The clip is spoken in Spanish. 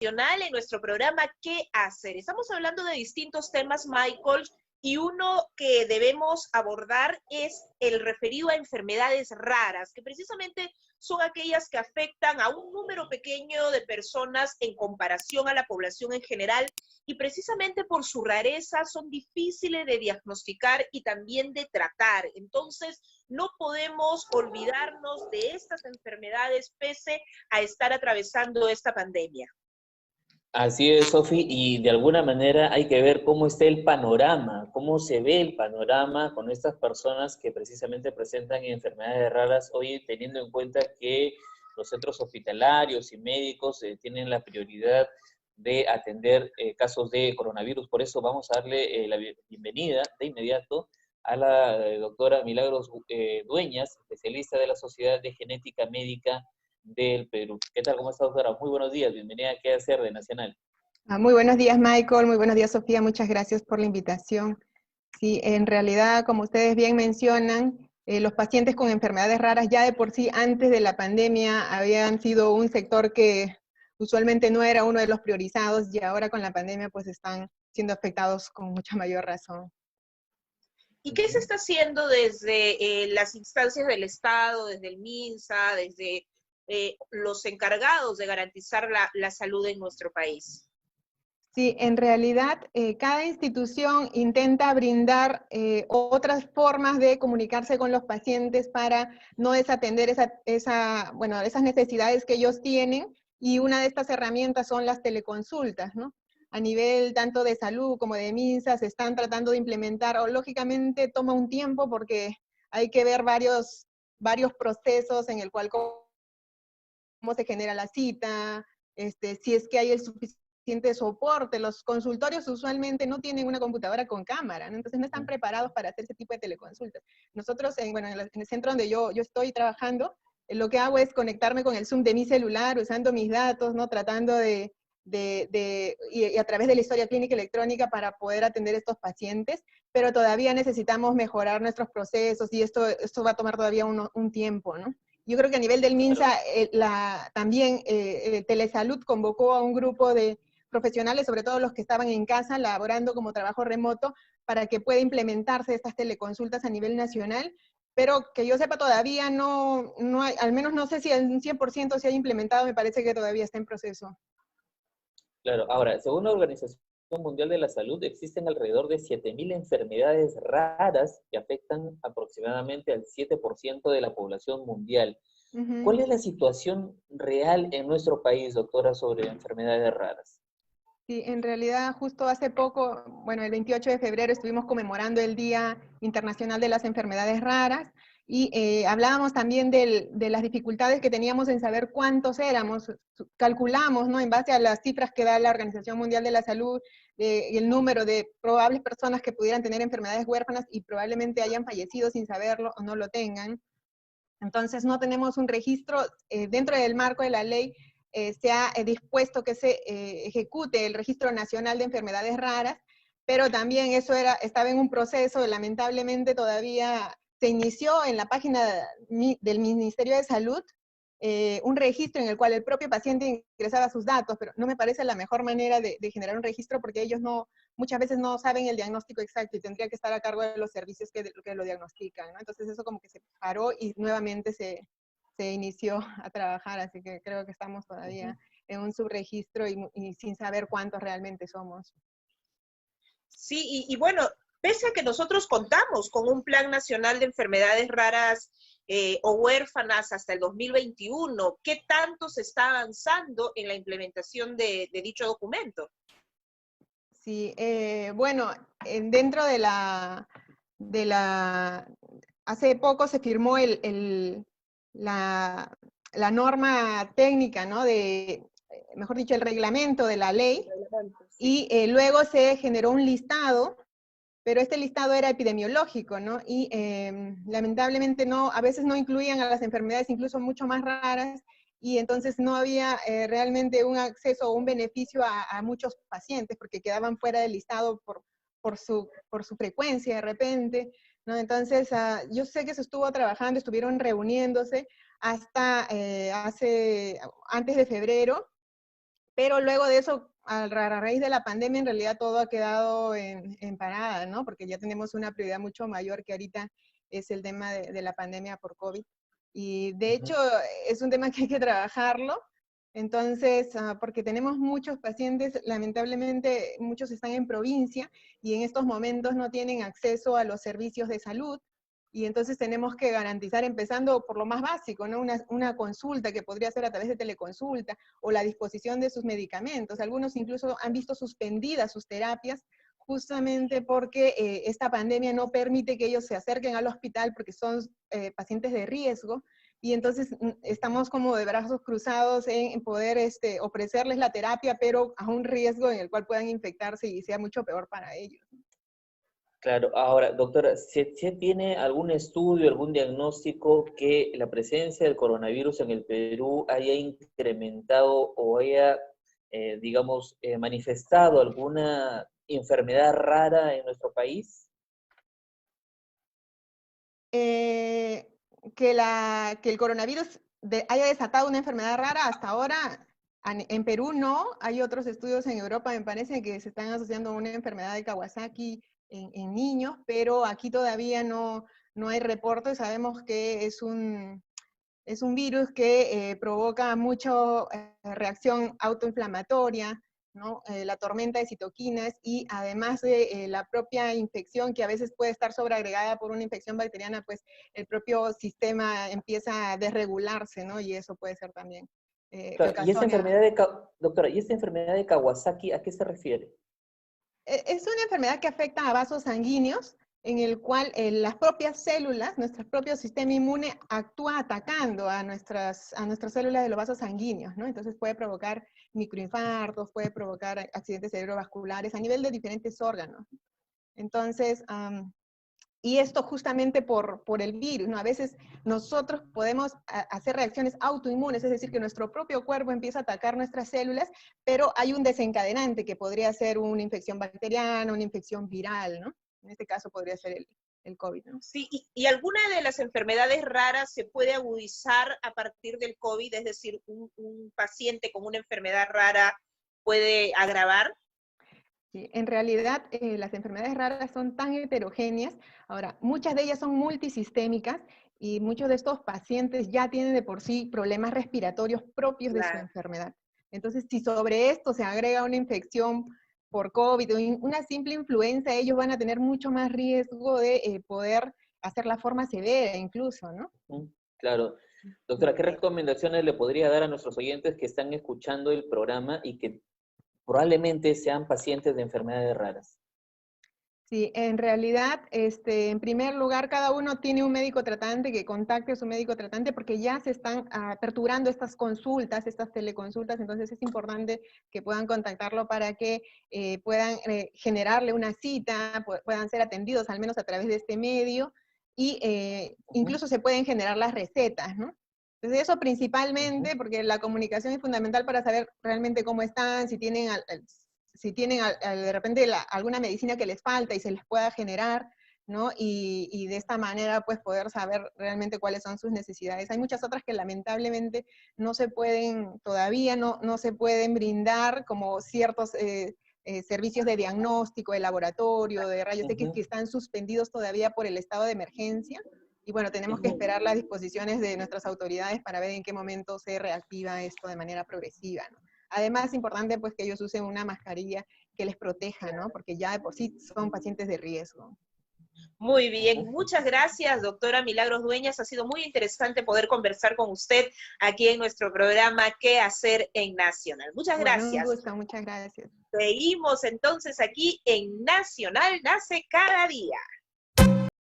en nuestro programa ¿Qué hacer? Estamos hablando de distintos temas, Michael, y uno que debemos abordar es el referido a enfermedades raras, que precisamente son aquellas que afectan a un número pequeño de personas en comparación a la población en general, y precisamente por su rareza son difíciles de diagnosticar y también de tratar. Entonces, no podemos olvidarnos de estas enfermedades pese a estar atravesando esta pandemia. Así es, Sofi, y de alguna manera hay que ver cómo está el panorama, cómo se ve el panorama con estas personas que precisamente presentan enfermedades raras hoy, teniendo en cuenta que los centros hospitalarios y médicos tienen la prioridad de atender casos de coronavirus. Por eso vamos a darle la bienvenida de inmediato a la doctora Milagros Dueñas, especialista de la Sociedad de Genética Médica del Perú. ¿Qué tal? ¿Cómo está, doctora? Muy buenos días. Bienvenida a ¿Qué hacer? De Nacional. Muy buenos días, Michael. Muy buenos días, Sofía. Muchas gracias por la invitación. Sí, en realidad, como ustedes bien mencionan, los pacientes con enfermedades raras ya de por sí antes de la pandemia habían sido un sector que usualmente no era uno de los priorizados y ahora con la pandemia pues están siendo afectados con mucha mayor razón. ¿Y qué se está haciendo desde las instancias del Estado, desde el MINSA, desde los encargados de garantizar la salud en nuestro país? Sí, en realidad cada institución intenta brindar otras formas de comunicarse con los pacientes para no desatender esas necesidades que ellos tienen, y una de estas herramientas son las teleconsultas, ¿no? A nivel tanto de salud como de MINSA se están tratando de implementar, o lógicamente toma un tiempo porque hay que ver varios procesos en el cual cómo se genera la cita, si es que hay el suficiente soporte. Los consultorios usualmente no tienen una computadora con cámara, ¿no? Entonces no están preparados para hacer ese tipo de teleconsultas. Nosotros, en el centro donde yo estoy trabajando, lo que hago es conectarme con el Zoom de mi celular, usando mis datos, ¿no? Tratando y a través de la historia clínica electrónica para poder atender a estos pacientes, pero todavía necesitamos mejorar nuestros procesos y esto va a tomar todavía un tiempo, ¿no? Yo creo que a nivel del MINSA, también Telesalud convocó a un grupo de profesionales, sobre todo los que estaban en casa, laborando como trabajo remoto, para que pueda implementarse estas teleconsultas a nivel nacional, pero que yo sepa todavía no hay, al menos no sé si al 100% se ha implementado, me parece que todavía está en proceso. Claro, ahora, según la Organización Mundial de la Salud, existen alrededor de 7.000 enfermedades raras que afectan aproximadamente al 7% de la población mundial. ¿Cuál es la situación real en nuestro país, doctora, sobre enfermedades raras? Sí, en realidad justo hace poco, bueno, el 28 de febrero estuvimos conmemorando el Día Internacional de las Enfermedades Raras, y hablábamos también de las dificultades que teníamos en saber cuántos éramos. Calculamos, ¿no? En base a las cifras que da la Organización Mundial de la Salud, el número de probables personas que pudieran tener enfermedades huérfanas y probablemente hayan fallecido sin saberlo o no lo tengan. Entonces no tenemos un registro dentro del marco de la ley. Se ha dispuesto que se ejecute el Registro Nacional de Enfermedades Raras, pero también eso estaba en un proceso, lamentablemente todavía se inició en la página del Ministerio de Salud un registro en el cual el propio paciente ingresaba sus datos, pero no me parece la mejor manera de generar un registro, porque ellos muchas veces no saben el diagnóstico exacto y tendría que estar a cargo de los servicios que lo diagnostican, ¿no? Entonces eso como que se paró y nuevamente se inició a trabajar, así que creo que estamos todavía en un subregistro y sin saber cuántos realmente somos. Sí, y bueno, pese a que nosotros contamos con un Plan Nacional de Enfermedades Raras o Huérfanas hasta el 2021, ¿qué tanto se está avanzando en la implementación de dicho documento? Sí, bueno, dentro de hace poco se firmó la norma técnica, ¿no? Mejor dicho, el reglamento de la ley, y luego se generó un listado, pero este listado era epidemiológico, ¿no? Y lamentablemente a veces no incluían a las enfermedades incluso mucho más raras, y entonces no había realmente un acceso o un beneficio a muchos pacientes, porque quedaban fuera del listado por su frecuencia de repente, ¿no? Entonces, yo sé que se estuvo trabajando, estuvieron reuniéndose hasta antes de febrero, pero luego de eso, a raíz de la pandemia, en realidad todo ha quedado en parada, ¿no? Porque ya tenemos una prioridad mucho mayor que ahorita es el tema de la pandemia por COVID. Y de hecho, es un tema que hay que trabajarlo. Entonces, porque tenemos muchos pacientes, lamentablemente muchos están en provincia y en estos momentos no tienen acceso a los servicios de salud. Y entonces tenemos que garantizar, empezando por lo más básico, ¿no? Una consulta que podría ser a través de teleconsulta, o la disposición de sus medicamentos. Algunos incluso han visto suspendidas sus terapias, justamente porque esta pandemia no permite que ellos se acerquen al hospital porque son pacientes de riesgo, y entonces estamos como de brazos cruzados en poder ofrecerles la terapia, pero a un riesgo en el cual puedan infectarse y sea mucho peor para ellos. Claro, ahora, doctora, ¿se tiene algún estudio, algún diagnóstico que la presencia del coronavirus en el Perú haya incrementado o haya, digamos, manifestado alguna enfermedad rara en nuestro país? Que el coronavirus haya desatado una enfermedad rara, hasta ahora en Perú no. Hay otros estudios en Europa, me parece, que se están asociando a una enfermedad de Kawasaki en niños, pero aquí todavía no hay reportes. Sabemos que es un virus que provoca mucho reacción autoinflamatoria, ¿no? La tormenta de citoquinas, y además de la propia infección, que a veces puede estar sobreagregada por una infección bacteriana, pues el propio sistema empieza a desregularse, ¿no? Y eso puede ser también Claro, y esta ocasiones. enfermedad doctora, ¿y esta enfermedad de Kawasaki a qué se refiere? Es una enfermedad que afecta a vasos sanguíneos, en el cual las propias células, nuestro propio sistema inmune actúa atacando a nuestras células de los vasos sanguíneos, ¿no? Entonces puede provocar microinfartos, puede provocar accidentes cerebrovasculares a nivel de diferentes órganos. Entonces, y esto justamente por el virus, ¿no? A veces nosotros podemos hacer reacciones autoinmunes, es decir, que nuestro propio cuerpo empieza a atacar nuestras células, pero hay un desencadenante que podría ser una infección bacteriana, una infección viral, ¿no? En este caso podría ser el COVID, ¿no? Sí, y alguna de las enfermedades raras se puede agudizar a partir del COVID, es decir, un paciente con una enfermedad rara puede agravar. Sí, en realidad las enfermedades raras son tan heterogéneas. Ahora, muchas de ellas son multisistémicas y muchos de estos pacientes ya tienen de por sí problemas respiratorios propios de su enfermedad. Entonces, si sobre esto se agrega una infección por COVID o una simple influenza, ellos van a tener mucho más riesgo de poder hacer la forma severa incluso, ¿no? Claro. Doctora, ¿qué recomendaciones le podría dar a nuestros oyentes que están escuchando el programa y que probablemente sean pacientes de enfermedades raras? Sí, en realidad, en primer lugar, cada uno tiene un médico tratante, que contacte a su médico tratante, porque ya se están aperturando estas consultas, estas teleconsultas. Entonces es importante que puedan contactarlo para que puedan generarle una cita, puedan ser atendidos al menos a través de este medio, y incluso se pueden generar las recetas, ¿no? Entonces eso principalmente, porque la comunicación es fundamental para saber realmente cómo están, si tienen de repente alguna medicina que les falta y se les pueda generar, ¿no? Y de esta manera, pues, poder saber realmente cuáles son sus necesidades. Hay muchas otras que lamentablemente no se pueden, todavía no se pueden brindar, como ciertos servicios de diagnóstico, de laboratorio, de rayos X, que están suspendidos todavía por el estado de emergencia. Y bueno, tenemos que esperar las disposiciones de nuestras autoridades para ver en qué momento se reactiva esto de manera progresiva, ¿no? Además, es importante pues que ellos usen una mascarilla que les proteja, ¿no? Porque ya de por sí son pacientes de riesgo. Muy bien, muchas gracias, doctora Milagros Dueñas. Ha sido muy interesante poder conversar con usted aquí en nuestro programa ¿Qué hacer en Nacional? Muchas gracias. Un gusto, muchas gracias. Seguimos entonces aquí en Nacional Nace Cada Día.